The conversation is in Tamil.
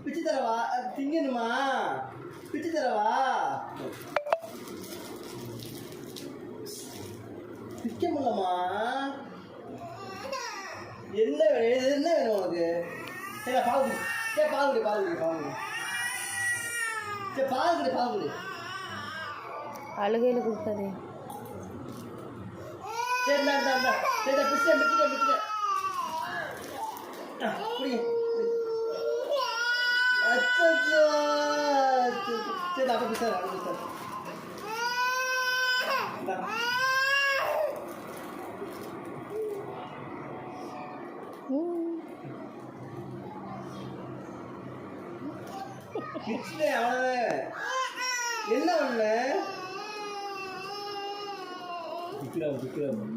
பிச்சு தரவா? திங்கணுமா? பிச்சு தரவா? பிக்க முடியலமா? என்ன வேணும்? என்ன வேணும் உனக்கு? சரி பால் குடி. சரி பால் குடி. சரி பால் குடி. அழுகையில் கொடுத்தது. சரி சரி பிச்சுக்க. அச்சோ சரி அப்போ பிச்சார் என்ன ஒண்ணு விக்ரம்